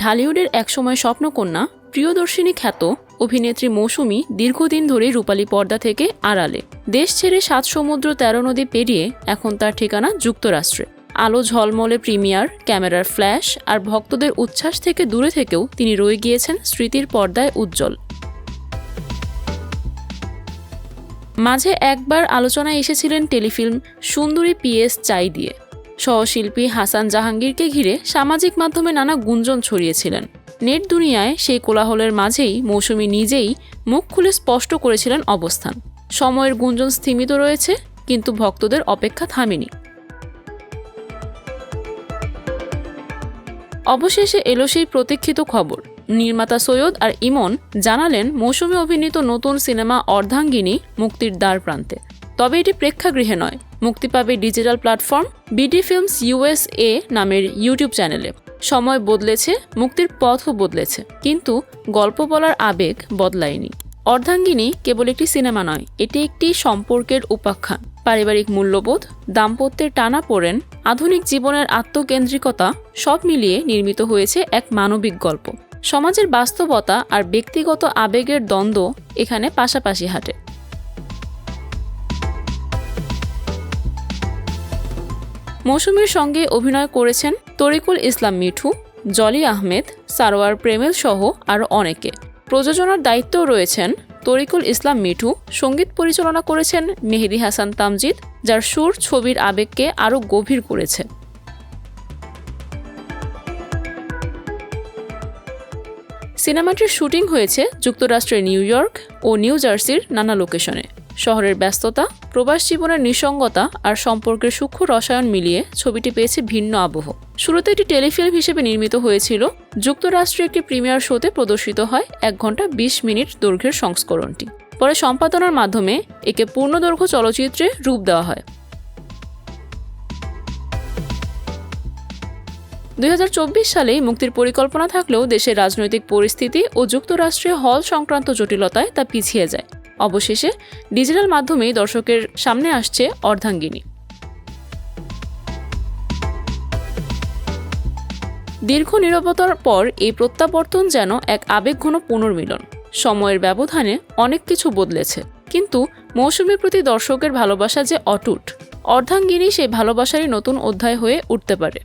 ঢালিউডের একসময় স্বপ্নকন্যা প্রিয়দর্শিনী খ্যাত অভিনেত্রী মৌসুমী দীর্ঘদিন ধরেই রূপালী পর্দা থেকে আড়ালে। দেশ ছেড়ে ৭ সমুদ্র ১৩ নদী পেরিয়ে এখন তার ঠিকানা যুক্তরাষ্ট্রে। আলো ঝলমলে প্রিমিয়ার, ক্যামেরার ফ্ল্যাশ আর ভক্তদের উচ্ছ্বাস থেকে দূরে থেকেও তিনি রয়ে গিয়েছেন স্মৃতির পর্দায় উজ্জ্বল। মাঝে একবার আলোচনায় এসেছিলেন টেলিফিল্ম সুন্দরী PS চাই দিয়ে। সহশিল্পী হাসান জাহাঙ্গীরকে ঘিরে সামাজিক মাধ্যমে নানা গুঞ্জন ছড়িয়েছিলেন। নেট দুনিয়ায় সেই কোলাহলের মাঝেই মৌসুমী নিজেই মুখ খুলে স্পষ্ট করেছিলেন অবস্থান। সময়ের গুঞ্জন স্থিমিত রয়েছে, কিন্তু ভক্তদের অপেক্ষা থামেনি। অবশেষে এলো সেই প্রতীক্ষিত খবর। নির্মাতা সৈয়দ আর ইমন জানালেন মৌসুমী অভিনীত নতুন সিনেমা অর্ধাঙ্গিনী মুক্তির দ্বার প্রান্তে। তবে এটি প্রেক্ষাগৃহে নয়, মুক্তি পাবে digital platform BD Films USA নামের ইউটিউব চ্যানেলে। সময় বদলেছে, মুক্তির পথও বদলেছে, কিন্তু গল্প বলার আবেগ বদলায়নি। অর্ধাঙ্গিনী কেবল একটি সিনেমা নয়, এটি একটি সম্পর্কের উপাখ্যান। পারিবারিক মূল্যবোধ, দাম্পত্যের টানাপোড়েন, আধুনিক জীবনের আত্মকেন্দ্রিকতা সব মিলিয়ে নির্মিত হয়েছে এক মানবিক গল্প। সমাজের বাস্তবতা আর ব্যক্তিগত আবেগের দ্বন্দ্ব এখানে পাশাপাশি হাঁটে। মৌসুমীর সঙ্গে অভিনয় করেছেন তরিকুল ইসলাম মিঠু, জলি আহমেদ, সারোয়ার প্রেমেল সহ আরও অনেকে। প্রযোজনার দায়িত্বেও রয়েছেন তরিকুল ইসলাম মিঠু। সঙ্গীত পরিচালনা করেছেন মেহেদী হাসান তামজিদ, যার সুর ছবির আবেগকে আরও গভীর করেছে। সিনেমাটির শুটিং হয়েছে যুক্তরাষ্ট্রের নিউ ইয়র্ক ও নিউ জার্সির নানা লোকেশনে। শহরের ব্যস্ততা, প্রবাস জীবনের নিঃসঙ্গতা আর সম্পর্কের সূক্ষ্ম রসায়ন মিলিয়ে ছবিটি পেয়েছে ভিন্ন আবহ। শুরুতে এটি টেলিফিল্ম হিসেবে নির্মিত হয়েছিল। যুক্তরাষ্ট্রে একটি প্রিমিয়ার শোতে প্রদর্শিত হয় 1 ঘন্টা 20 মিনিট দৈর্ঘ্যের সংস্করণটি। পরে সম্পাদনার মাধ্যমে একে পূর্ণদৈর্ঘ্য চলচ্চিত্রে রূপ দেওয়া হয়। 2024 সালেই মুক্তির পরিকল্পনা থাকলেও দেশের রাজনৈতিক পরিস্থিতি ও যুক্তরাষ্ট্রে হল সংক্রান্ত জটিলতায় তা পিছিয়ে যায়। অবশেষে ডিজিটাল মাধ্যমেই দর্শকের সামনে আসছে অর্ধাঙ্গিনী। দীর্ঘ নীরবতার পর এই প্রত্যাবর্তন যেন এক আবেগঘন পুনর্মিলন। সময়ের ব্যবধানে অনেক কিছু বদলেছে, কিন্তু মৌসুমীর প্রতি দর্শকের ভালোবাসা যে অটুট। অর্ধাঙ্গিনী সেই ভালোবাসারই নতুন অধ্যায় হয়ে উঠতে পারে।